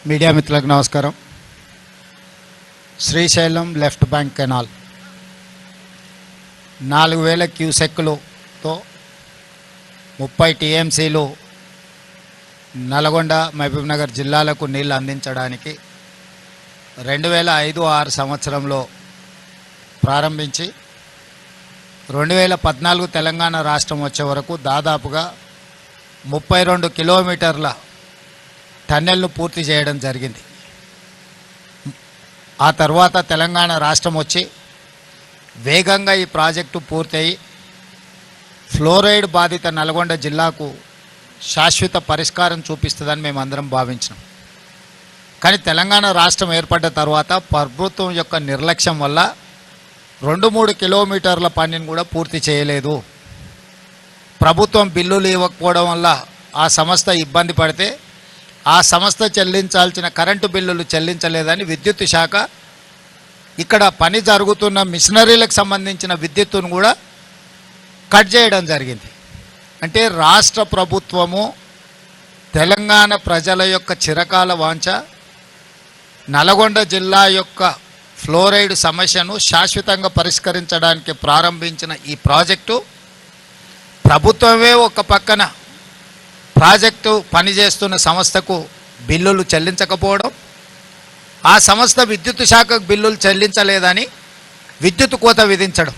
Media మిత్రులకు నమస్కారం. Srisailam left bank canal 4000 క్యూసెక్కులతో 30 టీఎంసీలు నల్గొండ మహబూబ్నగర్ జిల్లాలకు నీళ్లు అందించడానికి 2005-06 సంవత్సరంలో ప్రారంభించి 2014 తెలంగాణ రాష్ట్రం వచ్చే వరకు దాదాపుగా 32 కిలోమీటర్ల టన్నెల్ను పూర్తి చేయడం జరిగింది. ఆ తర్వాత తెలంగాణ రాష్ట్రం వచ్చి వేగంగా ఈ ప్రాజెక్టు పూర్తయి ఫ్లోరైడ్ బాధిత నల్గొండ జిల్లాకు శాశ్వత పరిష్కారం చూపిస్తుందని మేమందరం భావించినాం. కానీ తెలంగాణ రాష్ట్రం ఏర్పడ్డ తర్వాత ప్రభుత్వం యొక్క నిర్లక్ష్యం వల్ల 2-3 కిలోమీటర్ల పనిని కూడా పూర్తి చేయలేదు. ప్రభుత్వం బిల్లులు ఇవ్వకపోవడం వల్ల ఆ సంస్థ ఇబ్బంది పడితే ఆ సంస్థ చెల్లించాల్సిన కరెంటు బిల్లులు చెల్లించలేదని విద్యుత్ శాఖ ఇక్కడ పని జరుగుతున్న మిషనరీలకు సంబంధించిన విద్యుత్తును కూడా కట్ చేయడం జరిగింది. అంటే రాష్ట్ర ప్రభుత్వము తెలంగాణ ప్రజల యొక్క చిరకాల వాంఛ నల్గొండ జిల్లా యొక్క ఫ్లోరైడ్ సమస్యను శాశ్వతంగా పరిష్కరించడానికి ప్రారంభించిన ఈ ప్రాజెక్టు ప్రభుత్వమే ఒక పక్కన ప్రాజెక్టు పనిచేస్తున్న సంస్థకు బిల్లులు చెల్లించకపోవడం, ఆ సంస్థ విద్యుత్ శాఖకు బిల్లులు చెల్లించలేదని విద్యుత్ కోత విధించడం,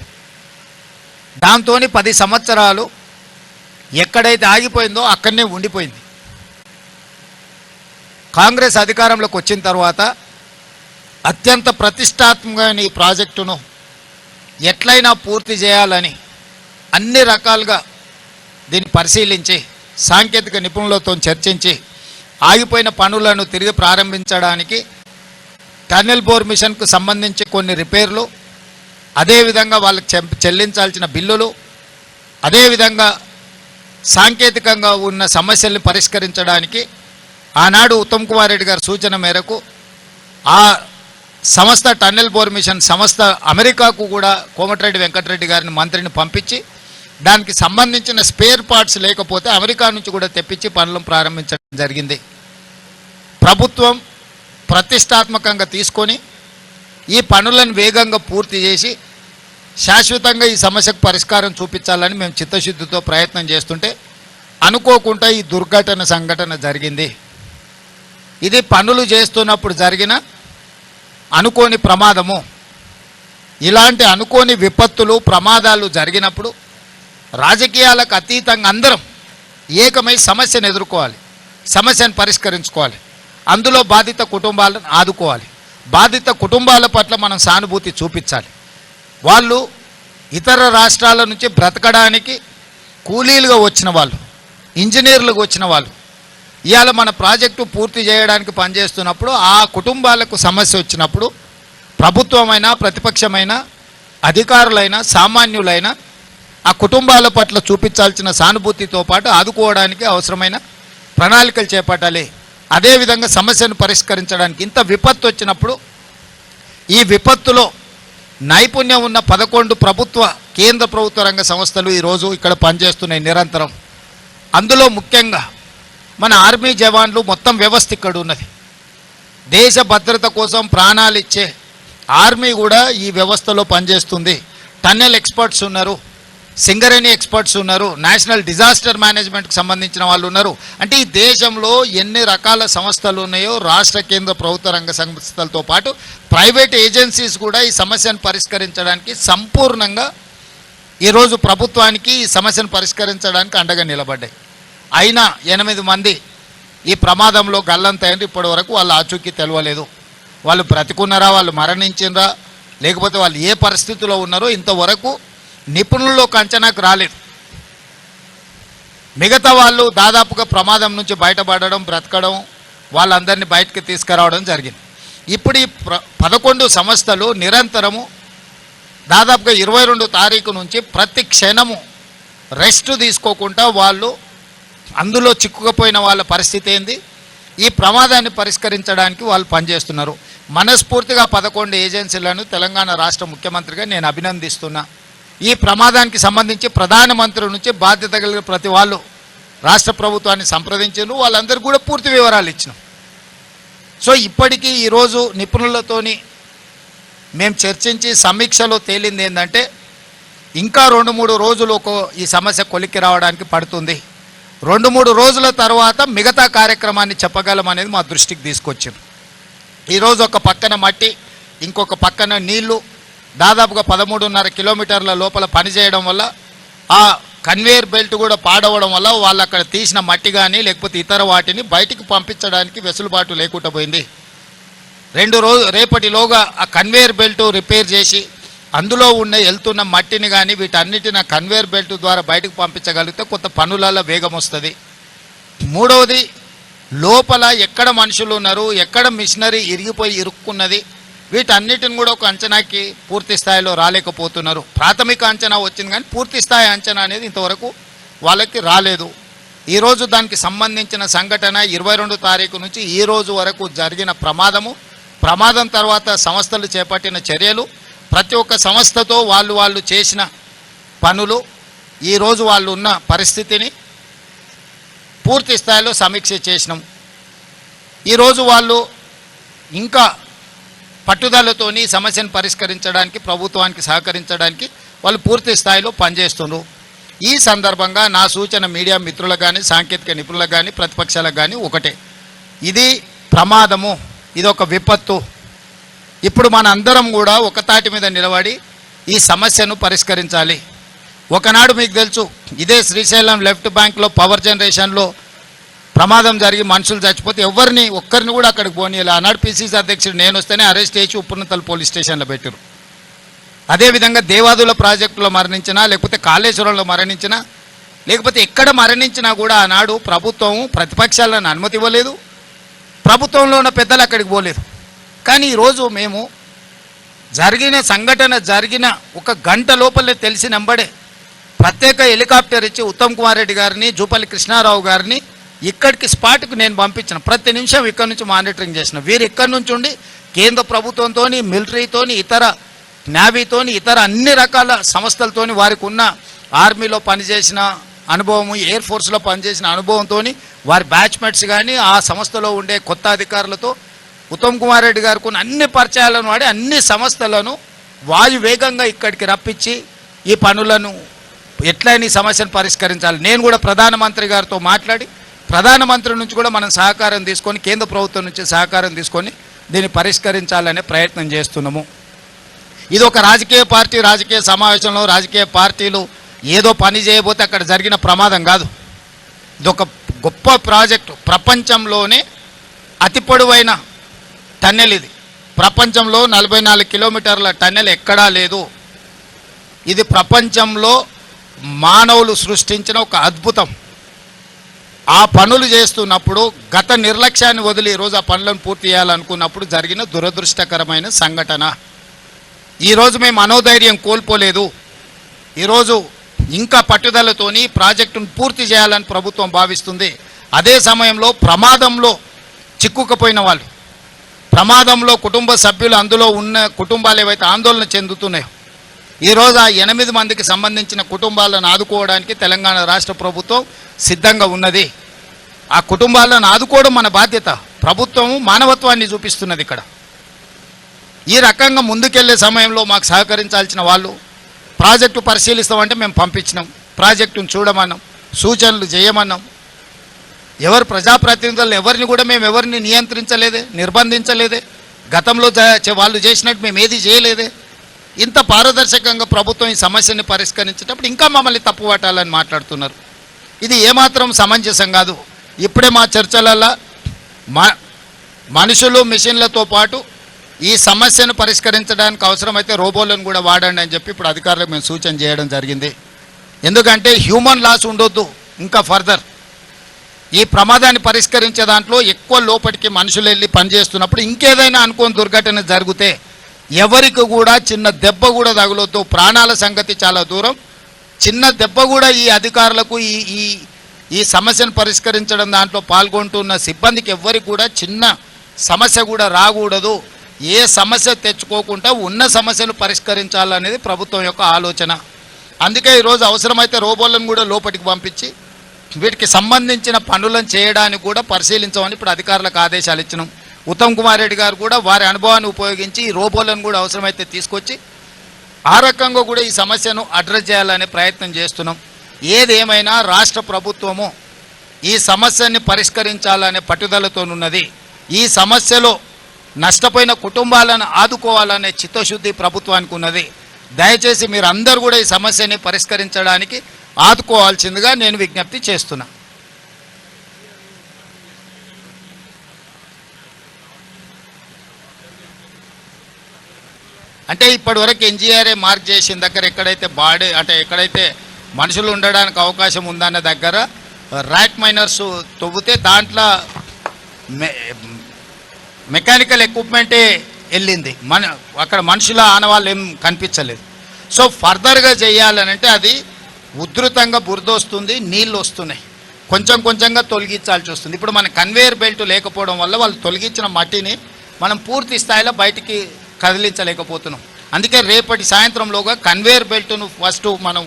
దాంతో 10 సంవత్సరాలు ఎక్కడైతే ఆగిపోయిందో అక్కడనే ఉండిపోయింది. కాంగ్రెస్ అధికారంలోకి వచ్చిన తర్వాత అత్యంత ప్రతిష్టాత్మకమైన ఈ ప్రాజెక్టును ఎట్లయినా పూర్తి చేయాలని అన్ని రకాలుగా దీన్ని పరిశీలించి సాంకేతిక నిపుణులతో చర్చించి ఆగిపోయిన పనులను తిరిగి ప్రారంభించడానికి టన్నెల్ బోర్ మిషన్కు సంబంధించి కొన్ని రిపేర్లు, అదేవిధంగా వాళ్ళకి చెల్లించాల్సిన బిల్లులు, అదేవిధంగా సాంకేతికంగా ఉన్న సమస్యల్ని పరిష్కరించడానికి ఆనాడు ఉత్తమ్ కుమార్ రెడ్డి గారి సూచన మేరకు ఆ సంస్థ టన్నెల్ బోర్ మిషన్ సంస్థ అమెరికాకు కూడా కోమటిరెడ్డి వెంకటరెడ్డి గారిని మంత్రిని పంపించి దానికి సంబంధించిన స్పేర్ పార్ట్స్ లేకపోతే అమెరికా నుంచి కూడా తెప్పించి పనులను ప్రారంభించడం జరిగింది. ప్రభుత్వం ప్రతిష్టాత్మకంగా తీసుకొని ఈ పనులను వేగంగా పూర్తి చేసి శాశ్వతంగా ఈ సమస్యకు పరిష్కారం చూపించాలని మేము చిత్తశుద్ధితో ప్రయత్నం చేస్తుంటే అనుకోకుండా ఈ సంఘటన జరిగింది. ఇది పనులు చేస్తున్నప్పుడు జరిగిన అనుకోని ప్రమాదము. ఇలాంటి అనుకోని విపత్తులు ప్రమాదాలు జరిగినప్పుడు రాజకీయాలకు అతీతంగా అందరం ఏకమై సమస్యను ఎదుర్కోవాలి, సమస్యను పరిష్కరించుకోవాలి, అందులో బాధిత కుటుంబాలను ఆదుకోవాలి, బాధిత కుటుంబాల పట్ల మనం సానుభూతి చూపించాలి. వాళ్ళు ఇతర రాష్ట్రాల నుంచి బ్రతకడానికి కూలీలుగా వచ్చిన వాళ్ళు, ఇంజనీర్లుగా వచ్చిన వాళ్ళు ఇవాళ మన ప్రాజెక్టు పూర్తి చేయడానికి పనిచేస్తున్నప్పుడు ఆ కుటుంబాలకు సమస్య వచ్చినప్పుడు ప్రభుత్వమైనా ప్రతిపక్షమైనా అధికారులైనా సామాన్యులైనా ఆ కుటుంబాల పట్ల చూపించాల్సిన సానుభూతితో పాటు ఆదుకోవడానికి అవసరమైన ప్రణాళికలు చేపట్టాలి. అదేవిధంగా సమస్యను పరిష్కరించడానికి ఇంత విపత్తు వచ్చినప్పుడు ఈ విపత్తులో నైపుణ్యం ఉన్న 11 ప్రభుత్వ కేంద్ర ప్రభుత్వ రంగ సంస్థలు ఈరోజు ఇక్కడ పనిచేస్తున్నాయి నిరంతరం. అందులో ముఖ్యంగా మన ఆర్మీ జవాన్లు మొత్తం వ్యవస్థ ఇక్కడ ఉన్నది. దేశ భద్రత కోసం ప్రాణాలు ఇచ్చే ఆర్మీ కూడా ఈ వ్యవస్థలో పనిచేస్తుంది. టన్నెల్ ఎక్స్పర్ట్స్ ఉన్నారు, సింగరేణి ఎక్స్పర్ట్స్ ఉన్నారు, నేషనల్ డిజాస్టర్ మేనేజ్మెంట్కి సంబంధించిన వాళ్ళు ఉన్నారు. అంటే ఈ దేశంలో ఎన్ని రకాల సంస్థలు ఉన్నాయో రాష్ట్ర కేంద్ర ప్రభుత్వ రంగ సంస్థలతో పాటు ప్రైవేట్ ఏజెన్సీస్ కూడా ఈ సమస్యను పరిష్కరించడానికి సంపూర్ణంగా ఈరోజు ప్రభుత్వానికి ఈ సమస్యను పరిష్కరించడానికి అండగా నిలబడ్డాయి. అయినా 8 మంది ఈ ప్రమాదంలో గల్లంతైన ఇప్పటి వరకు వాళ్ళ ఆచూకీ తెలియలేదు. వాళ్ళు బ్రతికున్నారా, వాళ్ళు మరణించినరా, లేకపోతే వాళ్ళు ఏ పరిస్థితిలో ఉన్నారో ఇంతవరకు నిపుణుల్లోకి అంచనాకు రాలేదు. మిగతా వాళ్ళు దాదాపుగా ప్రమాదం నుంచి బయటపడడం, బ్రతకడం, వాళ్ళందరినీ బయటకు తీసుకురావడం జరిగింది. ఇప్పుడు ఈ 11 సంస్థలు నిరంతరము దాదాపుగా 22 తారీఖు నుంచి ప్రతి క్షణము రెస్ట్ తీసుకోకుండా వాళ్ళు అందులో చిక్కుకుపోయిన వాళ్ళ పరిస్థితి ఏంది, ఈ ప్రమాదాన్ని పరిష్కరించడానికి వాళ్ళు పనిచేస్తున్నారు. మనస్ఫూర్తిగా 11 ఏజెన్సీలను తెలంగాణ రాష్ట్ర ముఖ్యమంత్రిగా నేను అభినందిస్తున్నా. ఈ ప్రమాదానికి సంబంధించి ప్రధానమంత్రి నుంచి బాధ్యత కలిగిన ప్రతి వాళ్ళు రాష్ట్ర ప్రభుత్వాన్ని సంప్రదించారు. వాళ్ళందరికీ కూడా పూర్తి వివరాలు ఇచ్చినాం. సో ఇప్పటికీ ఈరోజు నిపుణులతోని మేము చర్చించి సమీక్షలో తేలింది ఏంటంటే ఇంకా 2-3 రోజులు ఈ సమస్య కొలిక్కి రావడానికి పడుతుంది. 2-3 రోజుల తర్వాత మిగతా కార్యక్రమాన్ని చెప్పగలమనేది మా దృష్టికి తీసుకొచ్చింది. ఈరోజు ఒక పక్కన మట్టి, ఇంకొక పక్కన నీళ్లు, దాదాపుగా 13.5 కిలోమీటర్ల లోపల పనిచేయడం వల్ల ఆ కన్వేయర్ బెల్ట్ కూడా పాడవడం వల్ల వాళ్ళు అక్కడ తీసిన మట్టి కానీ లేకపోతే ఇతర వాటిని బయటికి పంపించడానికి వెసులుబాటు లేకుండా పోయింది. రేపటిలోగా ఆ కన్వేయర్ బెల్ట్ రిపేర్ చేసి అందులో వెళ్తున్న మట్టిని కానీ వీటన్నిటిని కన్వేయర్ బెల్ట్ ద్వారా బయటకు పంపించగలిగితే కొంత పనులలో వేగం వస్తుంది. మూడవది, లోపల ఎక్కడ మనుషులు ఉన్నారు, ఎక్కడ మిషనరీ ఇరుక్కున్నది, వీటన్నిటిని కూడా ఒక అంచనాకి పూర్తి స్థాయిలో రాలేకపోతున్నారు. ప్రాథమిక అంచనా వచ్చింది కానీ పూర్తి స్థాయి అంచనా అనేది ఇంతవరకు వాళ్ళకి రాలేదు. ఈరోజు దానికి సంబంధించిన సంఘటన 22 తారీఖు నుంచి ఈ రోజు వరకు జరిగిన ప్రమాదం తర్వాత సంస్థలు చేపట్టిన చర్యలు, ప్రతి ఒక్క సంస్థతో వాళ్ళు చేసిన పనులు, ఈరోజు వాళ్ళు ఉన్న పరిస్థితిని పూర్తి స్థాయిలో సమీక్ష చేసినాం. ఈరోజు వాళ్ళు ఇంకా పట్టుదలతోని సమస్యను పరిష్కరించడానికి, ప్రభుత్వానికి సహకరించడానికి వాళ్ళు పూర్తి స్థాయిలో పనిచేస్తున్నారు. ఈ సందర్భంగా నా సూచన మీడియా మిత్రులకు కానీ, సాంకేతిక నిపుణులకు కానీ, ప్రతిపక్షాలకు కానీ ఒకటే, ఇది ప్రమాదము, ఇది ఒక విపత్తు. ఇప్పుడు మన అందరం కూడా ఒక తాటి మీద నిలబడి ఈ సమస్యను పరిష్కరించాలి. ఒకనాడు మీకు తెలుసు, ఇదే శ్రీశైలం లెఫ్ట్ బ్యాంక్లో పవర్ జనరేషన్లో ప్రమాదం జరిగి మనుషులు చచ్చిపోతే ఒక్కరిని కూడా అక్కడికి పోనీయాలి. ఆనాడు పిసిసి అధ్యక్షుడు నేను వస్తేనే అరెస్ట్ చేసి ఉప్పునతల్ పోలీస్ స్టేషన్లో పెట్టారు. అదేవిధంగా దేవాదుల ప్రాజెక్టులో మరణించినా, లేకపోతే కాళేశ్వరంలో మరణించినా, లేకపోతే ఎక్కడ మరణించినా కూడా ఆనాడు ప్రభుత్వం ప్రతిపక్షాలను అనుమతి ఇవ్వలేదు, ప్రభుత్వంలో ఉన్న పెద్దలు అక్కడికి పోలేదు. కానీ ఈరోజు మేము జరిగిన 1 గంట లోపలే తెలిసినంబడే ప్రత్యేక హెలికాప్టర్ ఇచ్చి ఉత్తమ్ కుమార్ రెడ్డి గారిని, జూపల్లి కృష్ణారావు గారిని ఇక్కడికి స్పాట్కి నేను పంపించిన. ప్రతి నిమిషం ఇక్కడ నుంచి మానిటరింగ్ చేసిన. వీరు ఇక్కడి నుంచి ఉండి కేంద్ర ప్రభుత్వంతో, మిలిటరీతోని, ఇతర నేవీతోని, ఇతర అన్ని రకాల సంస్థలతోని, వారికి ఉన్న ఆర్మీలో పనిచేసిన అనుభవం, ఎయిర్ ఫోర్స్లో పనిచేసిన అనుభవంతో వారి బ్యాచ్మెట్స్ కానీ ఆ సంస్థలో ఉండే కొత్త అధికారులతో ఉత్తమ్ కుమార్ రెడ్డి గారికి ఉన్న అన్ని పరిచయాలను వాడి అన్ని సంస్థలను వాయువేగంగా ఇక్కడికి రప్పించి ఈ పనులను ఎట్లయినా ఈ సమస్యను పరిష్కరించాలి. నేను కూడా ప్రధానమంత్రి గారితో మాట్లాడి ప్రధానమంత్రి నుంచి కూడా మనం సహకారం తీసుకొని, కేంద్ర ప్రభుత్వం నుంచి సహకారం తీసుకొని దీన్ని పరిష్కరించాలనే ప్రయత్నం చేస్తున్నాము. ఇది ఒక రాజకీయ సమావేశంలో రాజకీయ పార్టీలు ఏదో పని చేయబోతే అక్కడ జరిగిన ప్రమాదం కాదు. ఇదొక గొప్ప ప్రాజెక్టు. ప్రపంచంలోనే అతి పొడవైన టన్నెల్ ఇది. ప్రపంచంలో 44 కిలోమీటర్ల టన్నెల్ ఎక్కడా లేదు. ఇది ప్రపంచంలో మానవులు సృష్టించిన ఒక అద్భుతం. ఆ పనులు చేస్తున్నప్పుడు గత నిర్లక్ష్యాన్ని వదిలి ఈరోజు ఆ పనులను పూర్తి చేయాలనుకున్నప్పుడు జరిగిన దురదృష్టకరమైన సంఘటన. ఈరోజు మేము మనోధైర్యం కోల్పోలేదు. ఈరోజు ఇంకా పట్టుదలతోని ప్రాజెక్టును పూర్తి చేయాలని ప్రభుత్వం భావిస్తుంది. అదే సమయంలో ప్రమాదంలో చిక్కుకుపోయిన వాళ్ళు, ప్రమాదంలో కుటుంబ సభ్యులు, అందులో ఉన్న కుటుంబాలు ఏవైతే ఆందోళన చెందుతున్నాయో, ఈరోజు ఆ 8 మందికి సంబంధించిన కుటుంబాలను ఆదుకోవడానికి తెలంగాణ రాష్ట్ర ప్రభుత్వం సిద్ధంగా ఉన్నది. ఆ కుటుంబాలను ఆదుకోవడం మన బాధ్యత. ప్రభుత్వము మానవత్వాన్ని చూపిస్తున్నది ఇక్కడ. ఈ రకంగా ముందుకెళ్లే సమయంలో మాకు సహకరించాల్సిన వాళ్ళు ప్రాజెక్టు పరిశీలిస్తామంటే మేము పంపించినాం, ప్రాజెక్టును చూడమన్నాం, సూచనలు చేయమన్నాం. ఎవరు ప్రజాప్రతినిధులు ఎవరిని కూడా మేము ఎవరిని నియంత్రించలేదే, నిర్బంధించలేదే. గతంలో వాళ్ళు చేసినట్టు మేము ఏది చేయలేదే. ఇంత పారదర్శకంగా ప్రభుత్వం ఈ సమస్యని పరిష్కరించేటప్పుడు ఇంకా మమ్మల్ని తప్పు పట్టాలని మాట్లాడుతున్నారు. ఇది ఏమాత్రం సమంజసం కాదు. ఇప్పుడే మా చర్చలలో మనుషులు మిషన్లతో పాటు ఈ సమస్యను పరిష్కరించడానికి అవసరమైతే రోబోలను కూడా వాడండి అని చెప్పి ఇప్పుడు అధికారులకు మేము సూచన చేయడం జరిగింది. ఎందుకంటే హ్యూమన్ లాస్ ఉండొద్దు. ఇంకా ఫర్దర్ ఈ ప్రమాదాన్ని పరిష్కరించే దాంట్లో ఎక్కువ లోపలికి మనుషులు వెళ్ళి పనిచేస్తున్నప్పుడు ఇంకేదైనా అనుకోని దుర్ఘటన జరిగితే ఎవరికి కూడా చిన్న దెబ్బ కూడా తగలొద్దు. ప్రాణాల సంగతి చాలా దూరం. చిన్న దెబ్బ కూడా ఈ అధికారులకు ఈ సమస్యను పరిష్కరించడం దాంట్లో పాల్గొంటున్న సిబ్బందికి ఎవ్వరికి కూడా చిన్న సమస్య కూడా రాకూడదు. ఏ సమస్య తెచ్చుకోకుండా ఉన్న సమస్యలు పరిష్కరించాలనేది ప్రభుత్వం యొక్క ఆలోచన. అందుకే ఈరోజు అవసరమైతే రోబోలను కూడా లోపలికి పంపించి వీటికి సంబంధించిన పనులను చేయడానికి కూడా పరిశీలించమని ఇప్పుడు అధికారులకు ఆదేశాలు ఇచ్చినాం. ఉత్తమ్ కుమార్ రెడ్డి గారు కూడా వారి అనుభవాన్ని ఉపయోగించి ఈ రోబోలను కూడా అవసరమైతే తీసుకొచ్చి ఆ రకంగా కూడా ఈ సమస్యను అడ్రస్ చేయాలనే ప్రయత్నం చేస్తున్నాం. ఏదేమైనా రాష్ట్ర ప్రభుత్వము ఈ సమస్యని పరిష్కరించాలనే పట్టుదలతోనున్నది. ఈ సమస్యలో నష్టపోయిన కుటుంబాలను ఆదుకోవాలనే చిత్తశుద్ధి ప్రభుత్వానికి ఉన్నది. దయచేసి మీరు అందరూ కూడా ఈ సమస్యని పరిష్కరించడానికి ఆదుకోవాల్సిందిగా నేను విజ్ఞప్తి చేస్తున్నా. అంటే ఇప్పటివరకు ఎన్జిఆర్ఏ మార్క్ చేసిన దగ్గర ఎక్కడైతే బాడీ అంటే ఎక్కడైతే మనుషులు ఉండడానికి అవకాశం ఉందన్న దగ్గర ర్యాక్ మైనర్స్ తవ్వితే దాంట్లో మెకానికల్ ఎక్విప్మెంటే వెళ్ళింది, అక్కడ మనుషుల ఆనవాళ్ళు ఏం కనిపించలేదు. సో ఫర్దర్గా చేయాలనంటే అది ఉధృతంగా బురద వస్తుంది, నీళ్ళు వస్తున్నాయి, కొంచెం కొంచెంగా తొలగించాల్సి వస్తుంది. ఇప్పుడు మన కన్వేయర్ బెల్ట్ లేకపోవడం వల్ల వాళ్ళు తొలగించిన మట్టిని మనం పూర్తి స్థాయిలో బయటికి కదిలించలేకపోతున్నాం. అందుకే రేపటి సాయంత్రంలోగా కన్వేయర్ బెల్ట్ను ఫస్ట్ మనం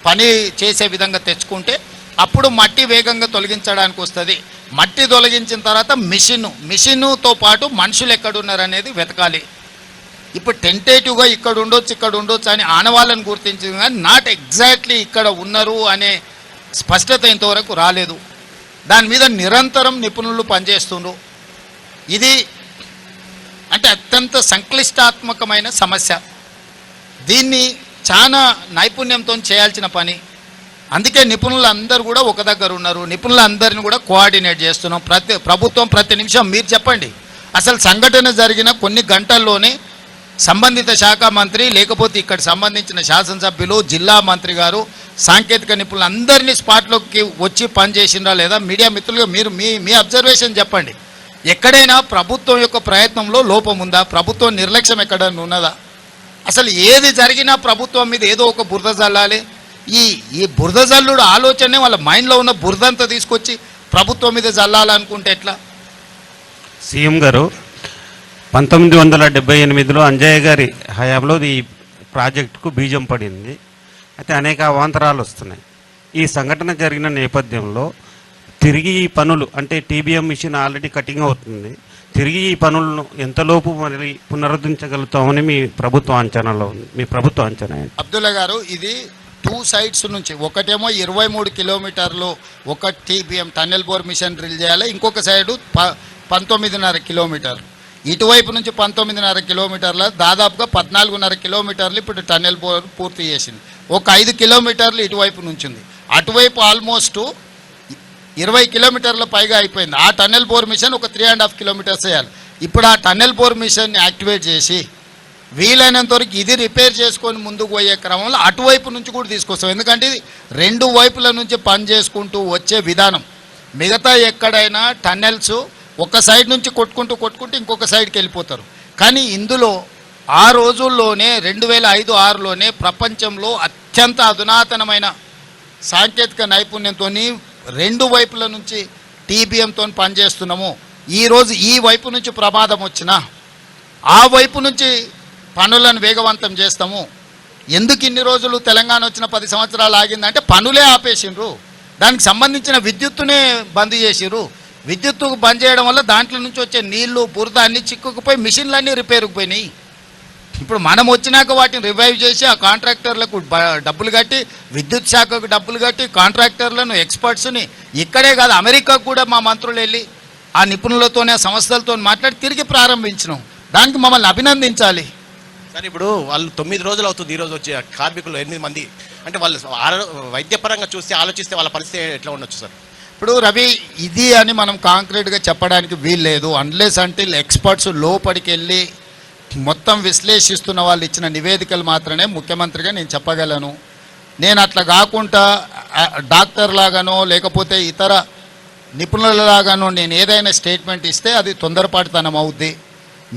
పని చేసే విధంగా తెచ్చుకుంటే అప్పుడు మట్టి వేగంగా తొలగించడానికి వస్తుంది. మట్టి తొలగించిన తర్వాత మిషన్తో పాటు మనుషులు ఎక్కడున్నారనేది వెతకాలి. ఇప్పుడు టెంటేటివ్గా ఇక్కడ ఉండొచ్చు అని ఆనవాళ్ళని గుర్తించింది, కానీ నాట్ ఎగ్జాక్ట్లీ ఇక్కడ ఉన్నారు అనే స్పష్టత ఇంతవరకు రాలేదు. దాని మీద నిరంతరం నిపుణులు పనిచేస్తున్నారు. ఇది అంటే అత్యంత సంక్లిష్టాత్మకమైన సమస్య. దీన్ని చాలా నైపుణ్యంతో చేయాల్సిన పని. అందుకే నిపుణులు అందరూ కూడా ఒక దగ్గర ఉన్నారు. నిపుణులందరినీ కూడా కోఆర్డినేట్ చేస్తున్నాం. ప్రభుత్వం ప్రతి నిమిషం మీరు చెప్పండి, అసలు సంఘటన జరిగిన కొన్ని గంటల్లోనే సంబంధిత శాఖ మంత్రి లేకపోతే ఇక్కడ సంబంధించిన శాసనసభ్యులు, జిల్లా మంత్రి గారు, సాంకేతిక నిపుణులు అందరినీ స్పాట్లోకి వచ్చి పనిచేసిందా లేదా? మీడియా మిత్రులుగా మీరు మీ అబ్జర్వేషన్ చెప్పండి. ఎక్కడైనా ప్రభుత్వం యొక్క ప్రయత్నంలో లోపం ఉందా? ప్రభుత్వం నిర్లక్ష్యం ఎక్కడైనా ఉన్నదా? అసలు ఏది జరిగినా ప్రభుత్వం మీద ఏదో ఒక బురద జల్లాలి. ఈ బురద జల్లుడు ఆలోచనే వాళ్ళ మైండ్లో ఉన్న బురదంతా తీసుకొచ్చి ప్రభుత్వం మీద జల్లాలనుకుంటే ఎట్లా? సీఎం గారు 1978లో అంజయ్య గారి హయాంలో ఈ ప్రాజెక్టుకు బీజం పడింది. అయితే అనేక అవాంతరాలు వస్తున్నాయి. ఈ సంఘటన జరిగిన నేపథ్యంలో తిరిగి ఈ పనులు అంటే టీబీఎం మిషన్ ఆల్రెడీ కటింగ్ అవుతుంది, తిరిగి ఈ పనులను ఎంతలోపు మరి పునరుద్ధరించగలుగుతామని మీ ప్రభుత్వ అంచనాలో ఉంది? మీ ప్రభుత్వ అంచనా అబ్దుల్లా గారు, ఇది 2 సైడ్స్ నుంచి ఒకటేమో 23 కిలోమీటర్లు ఒక TBM tunnel bore machine drill చేయాలి, ఇంకొక సైడు 19.5 కిలోమీటర్లు. ఇటువైపు నుంచి 19.5 కిలోమీటర్ల దాదాపుగా 14.5 కిలోమీటర్లు ఇప్పుడు టన్నెల్ బోర్ పూర్తి చేసింది. ఒక 5 కిలోమీటర్లు ఇటువైపు నుంచి ఉంది. అటువైపు ఆల్మోస్ట్ 20 కిలోమీటర్ల పైగా అయిపోయింది. ఆ టన్నెల్ బోర్ మిషన్ ఒక 3.5 కిలోమీటర్స్ వేయాలి. ఇప్పుడు ఆ టన్నెల్ బోర్ మిషన్ని యాక్టివేట్ చేసి వీలైనంత వరకు ఇది రిపేర్ చేసుకొని ముందుకు పోయే క్రమంలో అటువైపు నుంచి కూడా తీసుకొస్తాం. ఎందుకంటే ఇది 2 వైపుల నుంచి పని చేసుకుంటూ వచ్చే విధానం. మిగతా ఎక్కడైనా టన్నెల్స్ ఒక సైడ్ నుంచి కొట్టుకుంటూ ఇంకొక సైడ్కి వెళ్ళిపోతారు. కానీ ఇందులో ఆ రోజుల్లోనే 2005-6లోనే ప్రపంచంలో అత్యంత అధునాతనమైన సాంకేతిక నైపుణ్యంతో 2 వైపుల నుంచి టీబీఎంతో పనిచేస్తున్నాము. ఈరోజు ఈ వైపు నుంచి ప్రమాదం వచ్చినా ఆ వైపు నుంచి పనులను వేగవంతం చేస్తాము. ఎందుకు ఇన్ని రోజులు తెలంగాణ వచ్చిన 10 సంవత్సరాలు ఆగిందంటే పనులే ఆపేసిండ్రు, దానికి సంబంధించిన విద్యుత్తునే బంద్ చేసిర్రు. విద్యుత్తు బంద్ చేయడం వల్ల దాంట్లో నుంచి వచ్చే నీళ్లు బురద అన్నీ చిక్కుకుపోయి మిషన్లన్నీ రిపేర్కి పోయినాయి. ఇప్పుడు మనం వచ్చినాక వాటిని రివైవ్ చేసి ఆ కాంట్రాక్టర్లకు డబ్బులు కట్టి, విద్యుత్ శాఖకు డబ్బులు కట్టి, కాంట్రాక్టర్లను ఎక్స్పర్ట్స్ని ఇక్కడే కాదు అమెరికాకు కూడా మా మంత్రులు వెళ్ళి ఆ నిపుణులతోనే ఆ సంస్థలతో మాట్లాడి తిరిగి ప్రారంభించినాం. దానికి మమ్మల్ని అభినందించాలి. సరే, ఇప్పుడు వాళ్ళు 9 రోజులు అవుతుంది ఈరోజు వచ్చే కార్మికులు 8 మంది, అంటే వాళ్ళు వైద్యపరంగా చూస్తే ఆలోచిస్తే వాళ్ళ పరిస్థితి ఎట్లా ఉండొచ్చు సార్? ఇప్పుడు రవి, ఇది అని మనం కాంక్రీట్గా చెప్పడానికి వీల్లేదు. అన్లెస్ అంటిల్ ఎక్స్పర్ట్స్ లోపలికి వెళ్ళి మొత్తం విశ్లేషిస్తున్న వాళ్ళు ఇచ్చిన నివేదికలు మాత్రమే ముఖ్యమంత్రిగా నేను చెప్పగలను. నేను అట్లా కాకుండా డాక్టర్ లాగానో లేకపోతే ఇతర నిపుణులలాగానో నేను ఏదైనా స్టేట్మెంట్ ఇస్తే అది తొందరపాటుతనం అవుద్ది.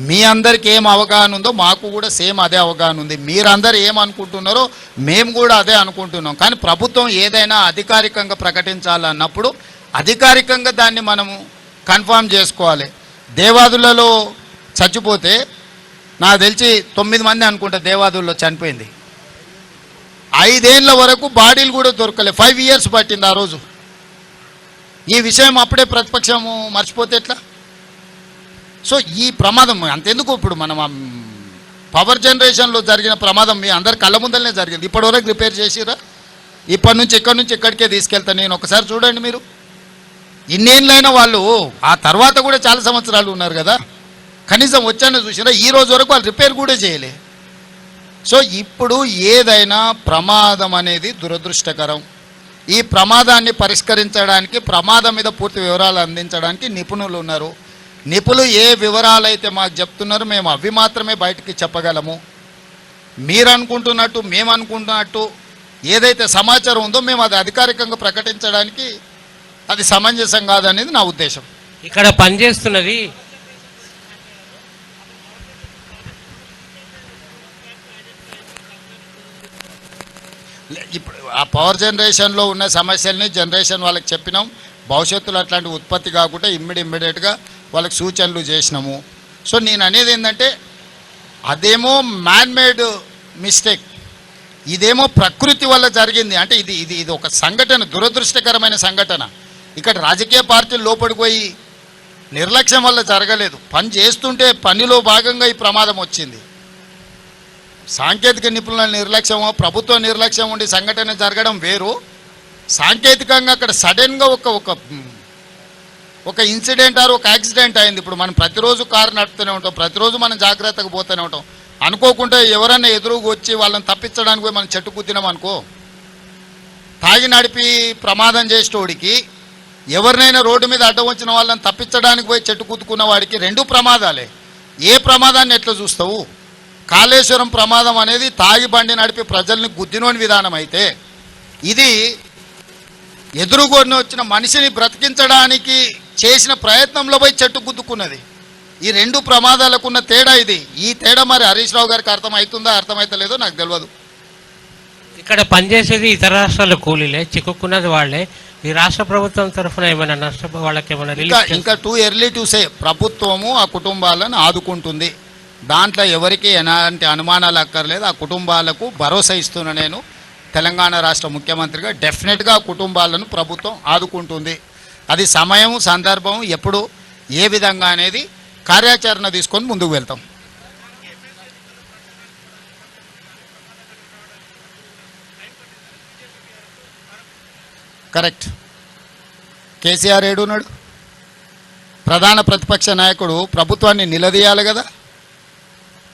మీ అందరికి ఏం అవగాహన ఉందో మాకు కూడా సేమ్ అదే అవగాహన ఉంది. మీరందరూ ఏమనుకుంటున్నారో మేము కూడా అదే అనుకుంటున్నాం. కానీ ప్రభుత్వం ఏదైనా అధికారికంగా ప్రకటించాలన్నప్పుడు అధికారికంగా దాన్ని మనము కన్ఫర్మ్ చేసుకోవాలి. దేవాదులలో చచ్చిపోతే నాకు తెలిసి 9 మంది అనుకుంటా దేవాదుల్లో చనిపోయింది. 5 ఏళ్ల వరకు బాడీలు కూడా దొరకలే. 5 years పట్టింది ఆ రోజు. ఈ విషయం అప్పుడే ప్రతిపక్షము మర్చిపోతే ఎట్లా? సో ఈ ప్రమాదం అంతెందుకు, ఇప్పుడు మనం పవర్ జనరేషన్లో జరిగిన ప్రమాదం మీ అందరి కళ్ళ ముందరనే జరిగింది. ఇప్పటివరకు రిపేర్ చేసిరా? ఇప్పటి నుంచి ఇక్కడి నుంచి ఇక్కడికే తీసుకెళ్తాను నేను. ఒకసారి చూడండి మీరు, ఇన్నేళ్ళైనా వాళ్ళు ఆ తర్వాత కూడా చాలా సంవత్సరాలు ఉన్నారు కదా, కనీసం వచ్చానో చూసినా ఈ రోజు వరకు వాళ్ళు రిపేర్ కూడా చేయలే. సో ఇప్పుడు ఏదైనా ప్రమాదం అనేది దురదృష్టకరం. ఈ ప్రమాదాన్ని పరిష్కరించడానికి, ప్రమాదం మీద పూర్తి వివరాలు అందించడానికి నిపుణులు ఉన్నారు. నిపుణులు ఏ వివరాలు అయితే మాకు చెప్తున్నారో మేము అవి మాత్రమే బయటికి చెప్పగలము. మీరు అనుకుంటున్నట్టు, మేము అనుకుంటున్నట్టు ఏదైతే సమాచారం ఉందో మేము అది అధికారికంగా ప్రకటించడానికి అది సమంజసం కాదనేది నా ఉద్దేశం. ఇక్కడ పనిచేస్తున్నది ఇప్పుడు ఆ పవర్ జనరేషన్లో ఉన్న సమస్యల్ని జనరేషన్ వాళ్ళకి చెప్పినాం. భవిష్యత్తులో అట్లాంటి ఉత్పత్తి కాకుండా ఇమ్మీడియట్గా వాళ్ళకి సూచనలు చేసినాము. సో నేను అనేది ఏంటంటే అదేమో మ్యాన్మేడ్ మిస్టేక్, ఇదేమో ప్రకృతి వల్ల జరిగింది. అంటే ఇది ఇది ఇది ఒక సంఘటన, దురదృష్టకరమైన సంఘటన. ఇక్కడ రాజకీయ పార్టీలు లోపడిపోయి నిర్లక్ష్యం వల్ల జరగలేదు. పని చేస్తుంటే పనిలో భాగంగా ఈ ప్రమాదం వచ్చింది. సాంకేతిక నిపుణుల నిర్లక్ష్యమో ప్రభుత్వ నిర్లక్ష్యం ఉండి సంఘటన జరగడం వేరు. సాంకేతికంగా అక్కడ సడన్గా ఒక ఇన్సిడెంట్ ఆర్ ఒక యాక్సిడెంట్ అయింది. ఇప్పుడు మనం ప్రతిరోజు కారు నడుపుతూనే ఉంటాం, ప్రతిరోజు మనం జాగ్రత్తగా పోతూనే ఉంటాం. అనుకోకుండా ఎవరన్నా ఎదురుగా వచ్చి వాళ్ళని తప్పించడానికి పోయి మనం చెట్టు కుద్దినాం అనుకో, తాగి నడిపి ప్రమాదం చేసేటోడికి, ఎవరినైనా రోడ్డు మీద అడ్డం వచ్చిన వాళ్ళని తప్పించడానికి పోయి చెట్టు కుద్దుకున్న వాడికి రెండు ప్రమాదాలే. ఏ ప్రమాదాన్ని ఎట్లా చూస్తావు? కాళేశ్వరం ప్రమాదం అనేది తాగి బండి నడిపి ప్రజల్ని గుద్దినోని విధానం అయితే, ఇది ఎదురుగొని వచ్చిన మనిషిని బ్రతికించడానికి చేసిన ప్రయత్నంలో పోయి చెట్టు గుద్దుకున్నది. ఈ రెండు ప్రమాదాలకున్న తేడా ఇది. ఈ తేడా మరి హరీష్ రావు గారికి అర్థమవుతుందా అర్థమవుతలేదో నాకు తెలియదు. ఇక్కడ పనిచేసేది ఇతర రాష్ట్రాల కూలీలే, చిక్కుకున్నది వాళ్ళే. ఈ రాష్ట్ర ప్రభుత్వం తరఫున ఏమైనా వాళ్ళకి ఏమైనా ఇంకా టూ ఎర్లీ టు సే. ప్రభుత్వము ఆ కుటుంబాలను ఆదుకుంటుంది, దాంట్లో ఎవరికి ఎలాంటి అనుమానాలు అక్కర్లేదు. ఆ కుటుంబాలకు భరోసా ఇస్తున్నా నేను తెలంగాణ రాష్ట్ర ముఖ్యమంత్రిగా. డెఫినెట్గా ఆ కుటుంబాలను ప్రభుత్వం ఆదుకుంటుంది. అది సమయం, సందర్భం, ఎప్పుడు, ఏ విధంగా అనేది కార్యాచరణ తీసుకొని ముందుకు వెళ్తాం. కరెక్ట్. కేసీఆర్ ఏడున్నాడు? ప్రధాన ప్రతిపక్ష నాయకుడు ప్రభుత్వాన్ని నిలదీయాలి కదా.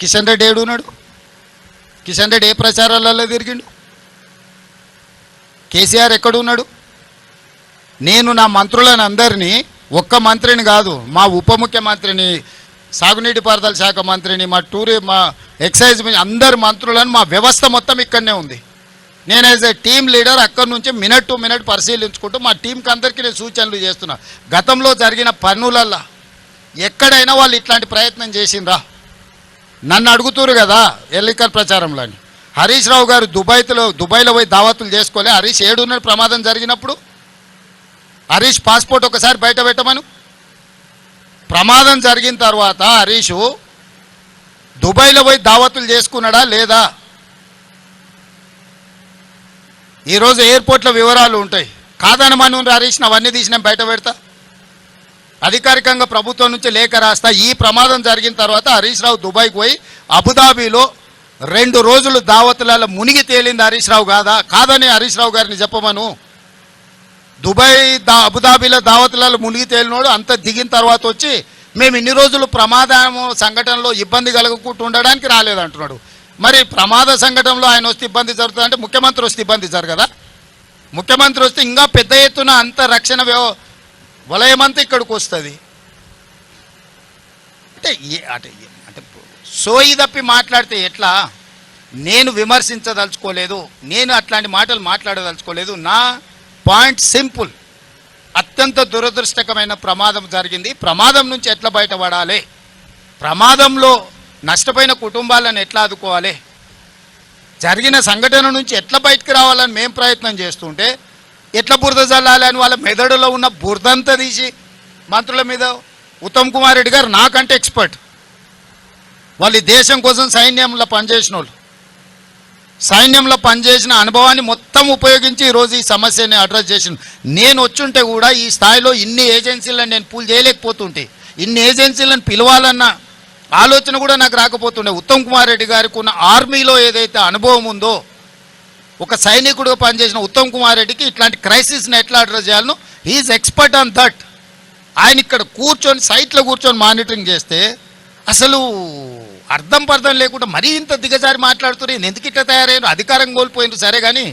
కిషన్ రెడ్డి ఏడున్నాడు? కిషన్ రెడ్డి ఏ ప్రచారాలలో తిరిగిండు? కేసీఆర్ ఎక్కడున్నాడు? నేను నా మంత్రులను అందరినీ, ఒక్క మంత్రిని కాదు, మా ఉప ముఖ్యమంత్రిని, సాగునీటి పారుదల శాఖ మంత్రిని, మా ఎక్సైజ్ అందరి మంత్రులను, మా వ్యవస్థ మొత్తం ఇక్కడనే ఉంది. నేను యాజ్ ఏ టీమ్ లీడర్ అక్కడి నుంచి మినిట్ టు మినిట్ పరిశీలించుకుంటూ మా టీంకి అందరికీ నేను సూచనలు చేస్తున్నా. గతంలో జరిగిన పనులల్లో ఎక్కడైనా వాళ్ళు ఇట్లాంటి ప్రయత్నం చేసిండ్రా? నన్ను అడుగుతురు కదా ఎన్నికల ప్రచారంలో. హరీష్ రావు గారు దుబాయ్లో పోయి దావతులు చేసుకోలే. హరీష్ ఏడున్న ప్రమాదం జరిగినప్పుడు హరీష్ పాస్పోర్ట్ ఒకసారి బయట పెట్టమను. ప్రమాదం జరిగిన తర్వాత హరీష్ దుబాయ్లో పోయి దావతులు చేసుకున్నాడా లేదా? ఈరోజు ఎయిర్పోర్ట్లో వివరాలు ఉంటాయి. కాదనమని హరీష్ అవన్నీ తీసి నేను బయట పెడతా, అధికారికంగా ప్రభుత్వం నుంచి లేఖ రాస్తా. ఈ ప్రమాదం జరిగిన తర్వాత హరీష్ రావు దుబాయ్కి పోయి అబుదాబీలో 2 రోజులు దావతులలో మునిగి తేలింది హరీష్ రావు కాదని హరీష్ రావు గారిని చెప్పమను. అబుదాబీలో దావతులలో మునిగి తేలినోడు అంత దిగిన తర్వాత వచ్చి మేము ఇన్ని రోజులు ప్రమాదం సంఘటనలో ఇబ్బంది కలగకుండా ఉండడానికి రాలేదంటున్నాడు. మరి ప్రమాద సంఘటనలో ఆయన వస్తే ఇబ్బంది జరుగుతుందంటే ముఖ్యమంత్రి వస్తే ఇబ్బంది జరగదా? ముఖ్యమంత్రి వస్తే ఇంకా పెద్ద ఎత్తున అంత రక్షణ వలయమంతా ఇక్కడికి వస్తుంది. అంటే సోయి తప్పి మాట్లాడితే ఎట్లా? నేను విమర్శించదలుచుకోలేదు, నేను అట్లాంటి మాటలు మాట్లాడదలుచుకోలేదు. నా పాయింట్ సింపుల్. అత్యంత దురదృష్టకరమైన ప్రమాదం జరిగింది. ప్రమాదం నుంచి ఎట్లా బయటపడాలి, ప్రమాదంలో నష్టపోయిన కుటుంబాలను ఎట్లా ఆదుకోవాలి, జరిగిన సంఘటన నుంచి ఎట్లా బయటకు రావాలని మేము ప్రయత్నం చేస్తుంటే ఎట్లా బురద జల్లాలి అని వాళ్ళ మెదడులో ఉన్న బురదంతా తీసి మంత్రుల మీద. ఉత్తమ్ కుమార్ రెడ్డి గారు నాకంటే ఎక్స్పర్ట్. వాళ్ళు దేశం కోసం సైన్యంలో పనిచేసిన వాళ్ళు, సైన్యంలో పనిచేసిన అనుభవాన్ని మొత్తం ఉపయోగించి ఈరోజు ఈ సమస్యని అడ్రస్ చేసిన. నేను వచ్చుంటే కూడా ఈ స్థాయిలో ఇన్ని ఏజెన్సీలను నేను పూల్ చేయలేకపోతుంటే, ఇన్ని ఏజెన్సీలను పిలవాలన్న ఆలోచన కూడా నాకు రాకపోతుండే. ఉత్తమ్ కుమార్ రెడ్డి గారికి ఉన్న ఆర్మీలో ఏదైతే అనుభవం ఉందో, ఒక సైనికుడిగా పనిచేసిన ఉత్తమ్ కుమార్ రెడ్డికి ఇట్లాంటి క్రైసిస్ని ఎట్లా అడ్రస్ చేయాలనో హీఈస్ ఎక్స్పర్ట్ ఆన్ దట్. ఆయన ఇక్కడ కూర్చొని సైట్లో కూర్చొని మానిటరింగ్ చేస్తే అసలు అర్థం పర్థం లేకుండా మరీ ఇంత దిగజారి మాట్లాడుతున్నారు. ఎందుకు ఇట్లా తయారయ్యారు? అధికారం కోల్పోయినారు సరే, కానీ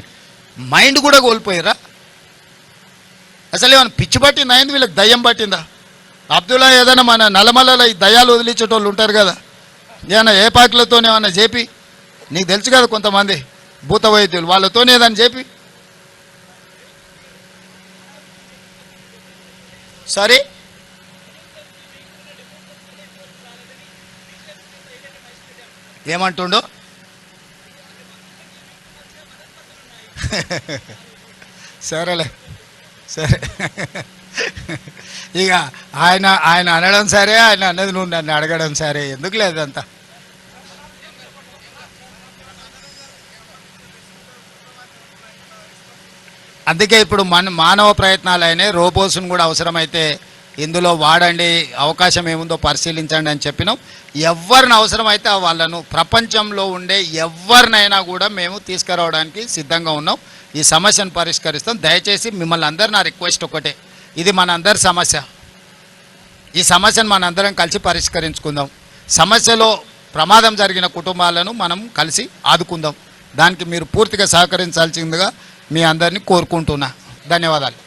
మైండ్ కూడా కోల్పోయారా? అసలు ఏమైనా పిచ్చి పట్టిందా? అయింది వీళ్ళకి దయ్యం పట్టిందా? అబ్దుల్లా ఏదైనా మన నల్లమల్లలో ఈ దయ్యాలు వదిలించేటోళ్ళు ఉంటారు కదా, ఏమన్నా ఏ పాకులతోనే ఏమన్నా చెప్పి, నీకు తెలుసు కదా కొంతమంది భూత వైద్యులు, వాళ్ళతోనే ఏదైనా చెప్పి సరే ఏమంటుండో సరేలే సరే. ఇక ఆయన అనడం సరే, ఆయన అన్నది నువ్వు నన్ను అడగడం సరే, ఎందుకు లేదంతా. అందుకే ఇప్పుడు మానవ ప్రయత్నాలైనా రోబోస్ను కూడా అవసరమైతే ఇందులో వాడండి, అవకాశం ఏముందో పరిశీలించండి అని చెప్పినాం. ఎవరిని అవసరమైతే వాళ్ళను ప్రపంచంలో ఉండే ఎవరినైనా కూడా మేము తీసుకురావడానికి సిద్ధంగా ఉన్నాం. ఈ సమస్యను పరిష్కరిస్తాం. దయచేసి మిమ్మల్ని అందరు నా రిక్వెస్ట్ ఒకటే, ఇది మనందరి సమస్య. ఈ సమస్యను మనందరం కలిసి పరిష్కరించుకుందాం. సమస్యలో ప్రమాదం జరిగిన కుటుంబాలను మనం కలిసి ఆదుకుందాం. దానికి మీరు పూర్తిగా సహకరించాల్సిందిగా మీ అందరినీ కోరుకుంటున్నా. ధన్యవాదాలు.